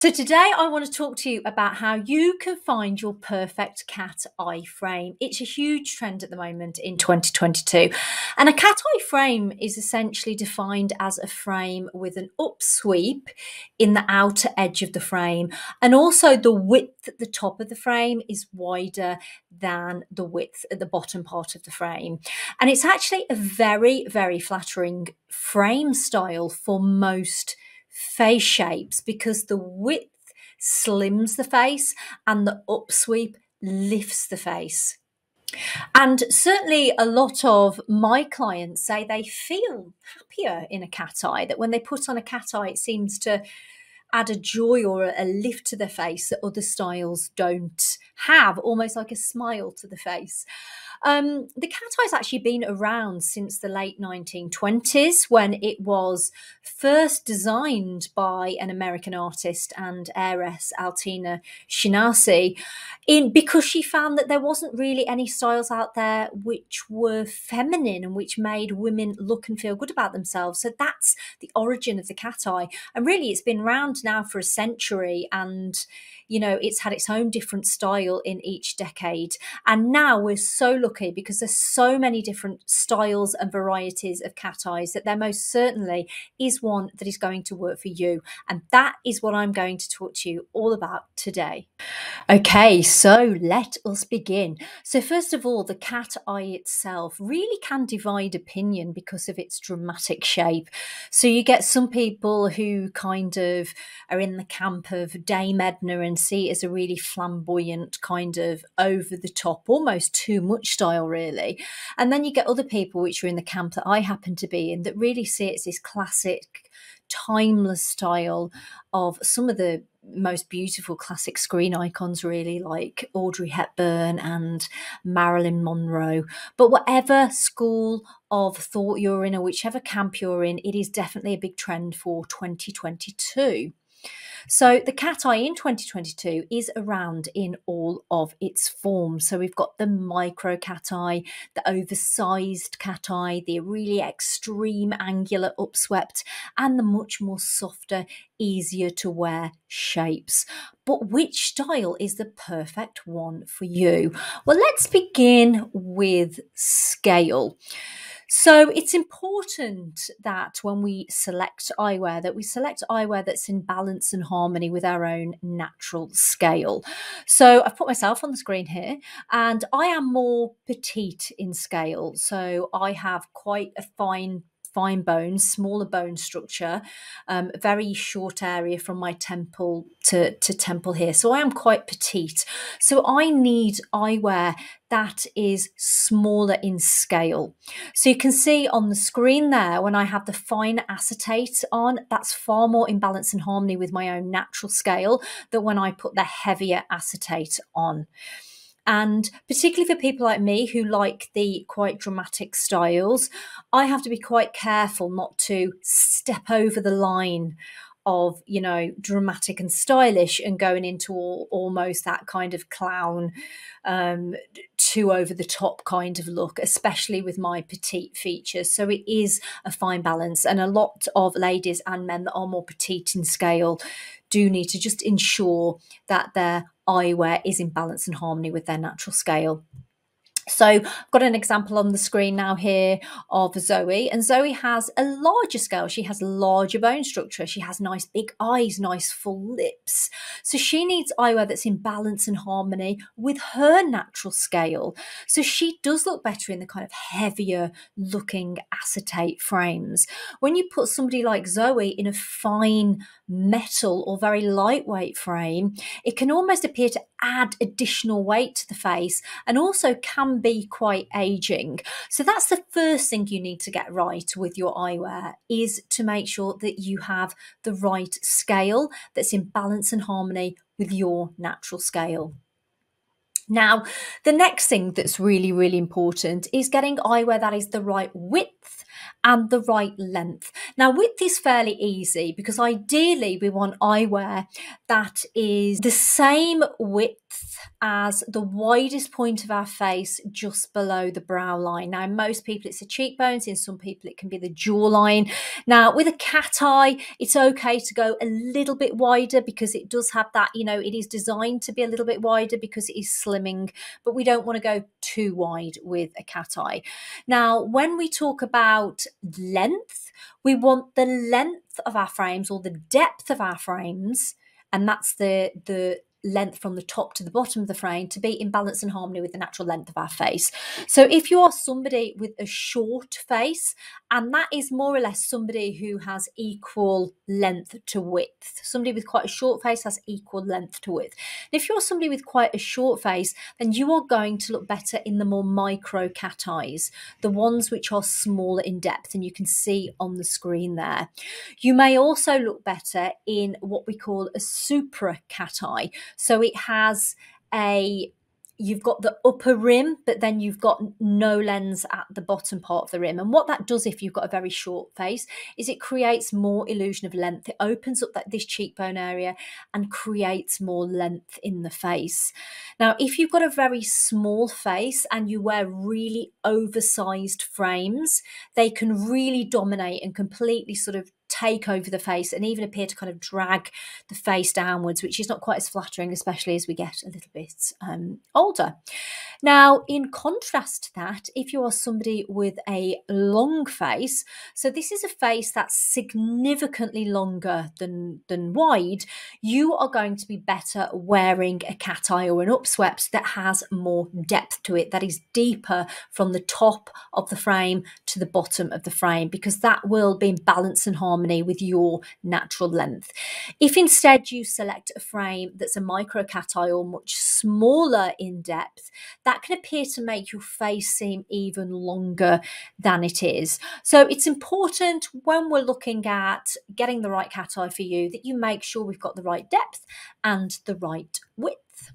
So today I want to talk to you about how you can find your perfect cat eye frame. It's a huge trend at the moment in 2022. And a cat eye frame is essentially defined as a frame with an upsweep in the outer edge of the frame. And also the width at the top of the frame is wider than the width at the bottom part of the frame. And it's actually a very, very flattering frame style for most face shapes because the width slims the face and the upsweep lifts the face. And certainly a lot of my clients say they feel happier in a cat eye, that when they put on a cat eye, it seems to add a joy or a lift to the face that other styles don't have, almost like a smile to the face. The cat eye's actually been around since the late 1920s when it was first designed by an American artist and heiress, Altina Shinasi, because she found that there wasn't really any styles out there which were feminine and which made women look and feel good about themselves. So that's the origin of the cat eye. And really, it's been around now for a century, and it's had its own different style in each decade. And now we're so lucky because there's so many different styles and varieties of cat eyes that there most certainly is one that is going to work for you. And that is what I'm going to talk to you all about today. Okay, so let us begin. So first of all, the cat eye itself really can divide opinion because of its dramatic shape. So you get some people who kind of are in the camp of Dame Edna and see it as a really flamboyant kind of over the top, almost too much style really. And then you get other people which are in the camp that I happen to be in that really see it as this classic, timeless style of some of the most beautiful classic screen icons, really, like Audrey Hepburn and Marilyn Monroe. But whatever school of thought you're in or whichever camp you're in, it is definitely a big trend for 2022. So the cat eye in 2022 is around in all of its forms. So we've got the micro cat eye, the oversized cat eye, the really extreme angular upswept, and the much more softer, easier to wear shapes. But which style is the perfect one for you? Well, let's begin with scale. So it's important that when we select eyewear, that we select eyewear that's in balance and harmony with our own natural scale. So I've put myself on the screen here, and I am more petite in scale. So I have quite a fine bone, smaller bone structure, very short area from my temple to temple here. So I am quite petite. So I need eyewear that is smaller in scale. So you can see on the screen there, when I have the fine acetate on, that's far more in balance and harmony with my own natural scale than when I put the heavier acetate on. And particularly for people like me who like the quite dramatic styles, I have to be quite careful not to step over the line of, dramatic and stylish and going into almost that kind of clown, too over the top kind of look, especially with my petite features. So it is a fine balance, and a lot of ladies and men that are more petite in scale do need to just ensure that their eyewear is in balance and harmony with their natural scale. So I've got an example on the screen now here of Zoe, and Zoe has a larger scale. She has larger bone structure. She has nice big eyes, nice full lips. So she needs eyewear that's in balance and harmony with her natural scale. So she does look better in the kind of heavier looking acetate frames. When you put somebody like Zoe in a fine metal or very lightweight frame, it can almost appear to add additional weight to the face and also can be quite aging. So that's the first thing you need to get right with your eyewear, is to make sure that you have the right scale that's in balance and harmony with your natural scale. Now, the next thing that's really, really important is getting eyewear that is the right width and the right length. Now, width is fairly easy because ideally we want eyewear that is the same width as the widest point of our face just below the brow line. Now, in most people it's the cheekbones, in some people it can be the jawline. Now, with a cat eye, it's okay to go a little bit wider because it does have that, you know, it is designed to be a little bit wider because it is slimming, but we don't want to go too wide with a cat eye. Now, when we talk about length, we want the length of our frames, or the depth of our frames, and that's the length from the top to the bottom of the frame, to be in balance and harmony with the natural length of our face. So if you are somebody with a short face, and that is more or less somebody who has equal length to width, somebody with quite a short face has equal length to width. And if you're somebody with quite a short face, then you are going to look better in the more micro cat eyes, the ones which are smaller in depth, and you can see on the screen there. You may also look better in what we call a supra cat eye. So it has you've got the upper rim, but then you've got no lens at the bottom part of the rim. And what that does, if you've got a very short face, is it creates more illusion of length. It opens up this cheekbone area and creates more length in the face. Now, if you've got a very small face and you wear really oversized frames, they can really dominate and completely sort of take over the face and even appear to kind of drag the face downwards, which is not quite as flattering, especially as we get a little bit older. Now, in contrast to that, if you are somebody with a long face, so this is a face that's significantly longer than wide, you are going to be better wearing a cat eye or an upswept that has more depth to it, that is deeper from the top of the frame to the bottom of the frame, because that will be in balance and harmony with your natural length. If instead you select a frame that's a micro cat eye or much smaller in depth, that can appear to make your face seem even longer than it is. So it's important when we're looking at getting the right cat eye for you that you make sure we've got the right depth and the right width.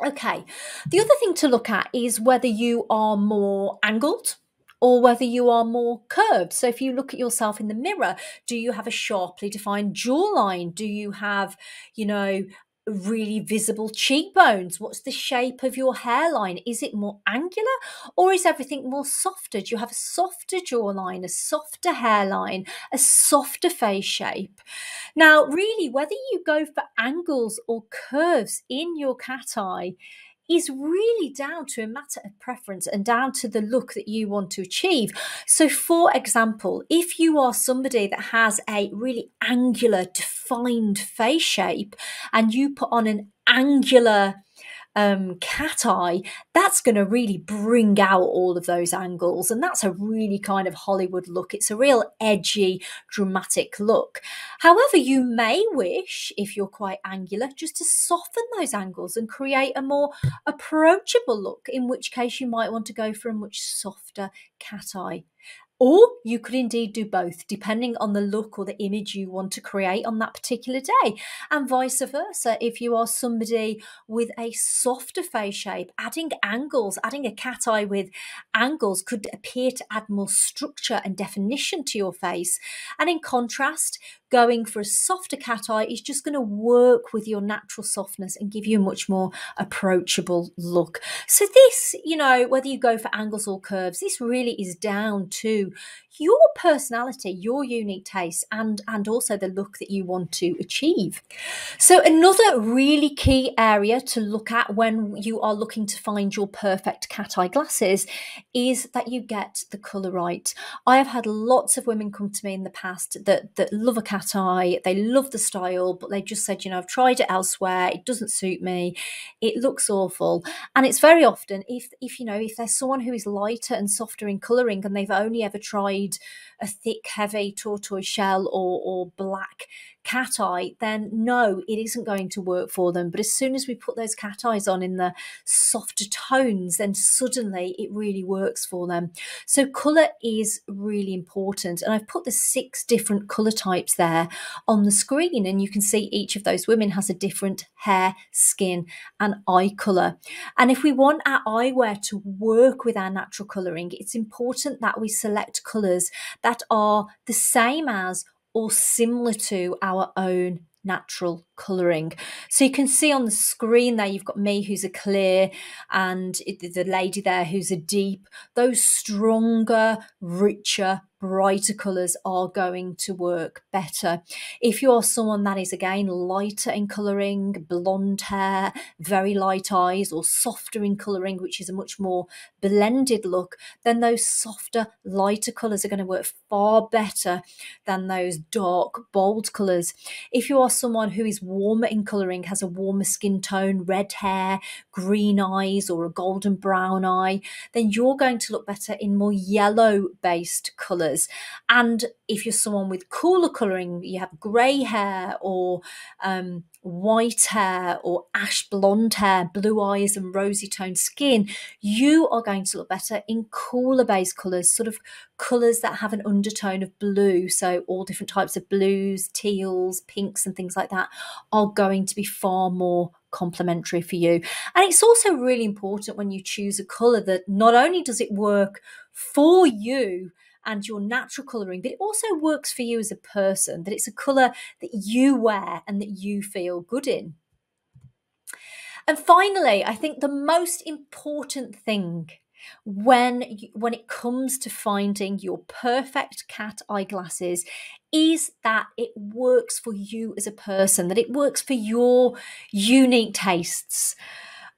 Okay, the other thing to look at is whether you are more angled or whether you are more curved. So if you look at yourself in the mirror, do you have a sharply defined jawline? Do you have, you know, really visible cheekbones? What's the shape of your hairline? Is it more angular or is everything more softer? Do you have a softer jawline, a softer hairline, a softer face shape? Now, really, whether you go for angles or curves in your cat eye is really down to a matter of preference and down to the look that you want to achieve. So, for example, if you are somebody that has a really angular, defined face shape and you put on an angular cat eye, that's going to really bring out all of those angles, and that's a really kind of Hollywood look. It's a real edgy, dramatic look. However, you may wish, if you're quite angular, just to soften those angles and create a more approachable look, in which case you might want to go for a much softer cat eye. Or you could indeed do both, depending on the look or the image you want to create on that particular day. And vice versa, if you are somebody with a softer face shape, adding angles, adding a cat eye with angles could appear to add more structure and definition to your face. And in contrast, going for a softer cat eye is just going to work with your natural softness and give you a much more approachable look. So this, you know, whether you go for angles or curves, this really is down to your personality, your unique taste, and also the look that you want to achieve. So another really key area to look at when you are looking to find your perfect cat eye glasses is that you get the colour right. I have had lots of women come to me in the past that love a cat eye, they love the style, but they just said, you know, I've tried it elsewhere, it doesn't suit me, it looks awful. And it's very often if you know, if there's someone who is lighter and softer in colouring and they've only ever tried a thick, heavy tortoise shell or black cat eye, then no, it isn't going to work for them. But as soon as we put those cat eyes on in the softer tones, then suddenly it really works for them. So colour is really important. And I've put the 6 different colour types there on the screen, and you can see each of those women has a different hair, skin and eye colour. And if we want our eyewear to work with our natural colouring, it's important that we select colours that are the same as or similar to our own natural colouring. So you can see on the screen there, you've got me who's a clear and the lady there who's a deep. Those stronger, richer, brighter colours are going to work better. If you're someone that is again lighter in colouring, blonde hair, very light eyes, or softer in colouring, which is a much more blended look, then those softer, lighter colours are going to work far better than those dark, bold colours. If you are someone who is warmer in colouring, has a warmer skin tone, red hair, green eyes, or a golden brown eye, then you're going to look better in more yellow-based colours. And if you're someone with cooler colouring, you have grey hair or white hair or ash blonde hair, blue eyes and rosy toned skin, you are going to look better in cooler based colours, sort of colours that have an undertone of blue. So all different types of blues, teals, pinks and things like that are going to be far more complementary for you. And it's also really important when you choose a colour that not only does it work for you and your natural colouring, but it also works for you as a person, that it's a colour that you wear and that you feel good in. And finally, I think the most important thing when it comes to finding your perfect cat eyeglasses is that it works for you as a person, that it works for your unique tastes.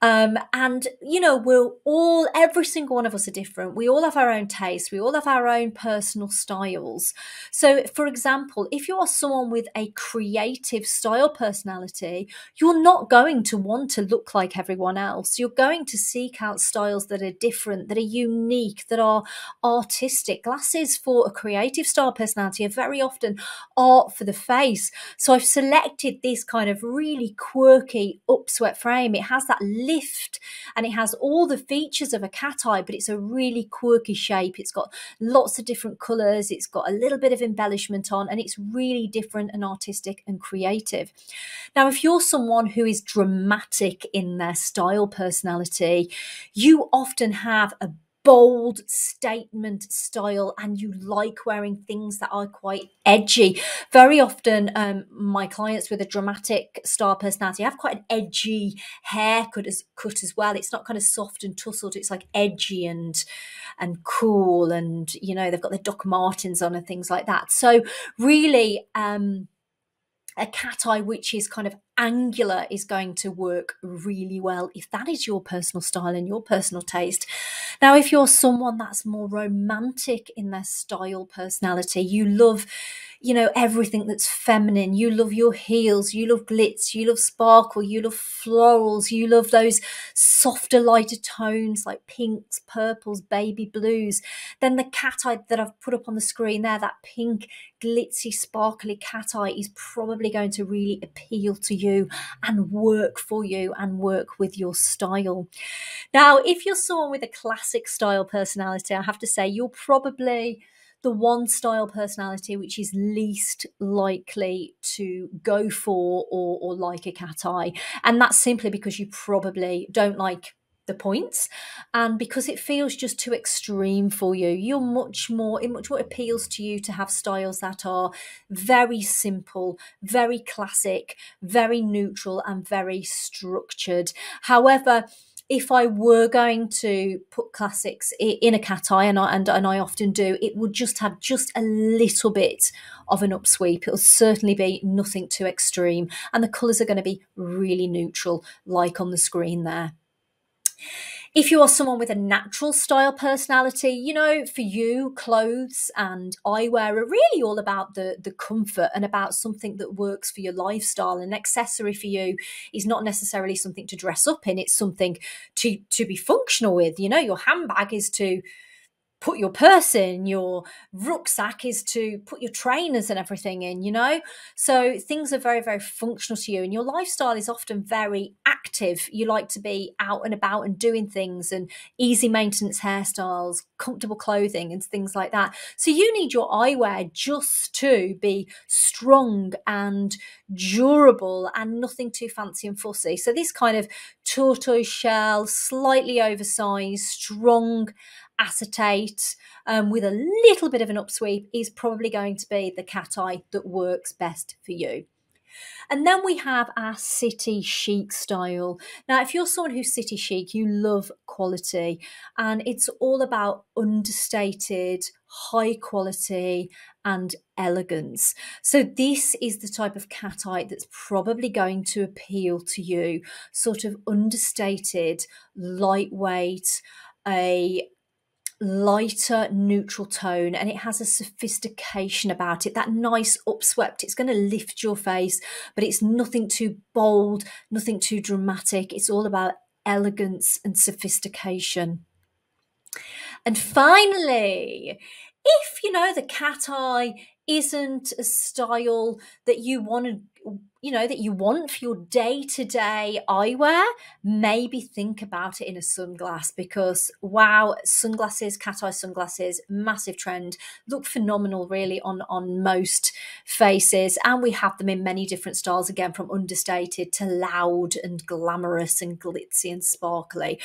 And, you know, every single one of us are different. We all have our own tastes. We all have our own personal styles. So, for example, if you are someone with a creative style personality, you're not going to want to look like everyone else. You're going to seek out styles that are different, that are unique, that are artistic. Glasses for a creative style personality are very often art for the face. So I've selected this kind of really quirky upswept frame. It has that lift and it has all the features of a cat eye, but it's a really quirky shape. It's got lots of different colours. It's got a little bit of embellishment on, and it's really different and artistic and creative. Now, if you're someone who is dramatic in their style personality, you often have a bold statement style and you like wearing things that are quite edgy. Very often my clients with a dramatic style personality have quite an edgy haircut as well. It's not kind of soft and tussled, it's like edgy and cool, and you know, they've got their Doc Martens on and things like that. So really a cat eye which is kind of angular is going to work really well if that is your personal style and your personal taste. Now, if you're someone that's more romantic in their style personality, you love, you know, everything that's feminine. You love your heels, you love glitz, you love sparkle, you love florals, you love those softer, lighter tones like pinks, purples, baby blues. Then the cat eye that I've put up on the screen there, that pink, glitzy, sparkly cat eye, is probably going to really appeal to you and work for you and work with your style. Now, if you're someone with a classic style personality, I have to say you're probably the one style personality which is least likely to go for or like a cat eye. And that's simply because you probably don't like the points, and because it feels just too extreme for you. It much more appeals to you to have styles that are very simple, very classic, very neutral and very structured. However, if I were going to put classics in a cat eye, and I often do, it would just have just a little bit of an upsweep. It'll certainly be nothing too extreme, and the colours are going to be really neutral, like on the screen there. If you are someone with a natural style personality, you know, for you, clothes and eyewear are really all about the comfort and about something that works for your lifestyle. An accessory for you is not necessarily something to dress up in, it's something to be functional with. You know, your handbag is to put your purse in, your rucksack is to put your trainers and everything in, you know? So things are very, very functional to you, and your lifestyle is often very active. You like to be out and about and doing things, and easy maintenance hairstyles, comfortable clothing, and things like that. So you need your eyewear just to be strong and durable and nothing too fancy and fussy. So this kind of tortoise shell, slightly oversized, strong acetate with a little bit of an upsweep is probably going to be the cat eye that works best for you. And then we have our city chic style. Now, if you're someone who's city chic, you love quality, and it's all about understated, high quality and elegance. So this is the type of cat eye that's probably going to appeal to you, sort of understated, lightweight, a lighter neutral tone, and it has a sophistication about it, that nice upswept. It's going to lift your face, but it's nothing too bold, nothing too dramatic. It's all about elegance and sophistication. And finally, if you know the cat eye isn't a style that you want to, that you want for your day-to-day eyewear, maybe think about it in a sunglass, because wow, sunglasses, cat eye sunglasses, massive trend, look phenomenal really on most faces, and we have them in many different styles, again from understated to loud and glamorous and glitzy and sparkly.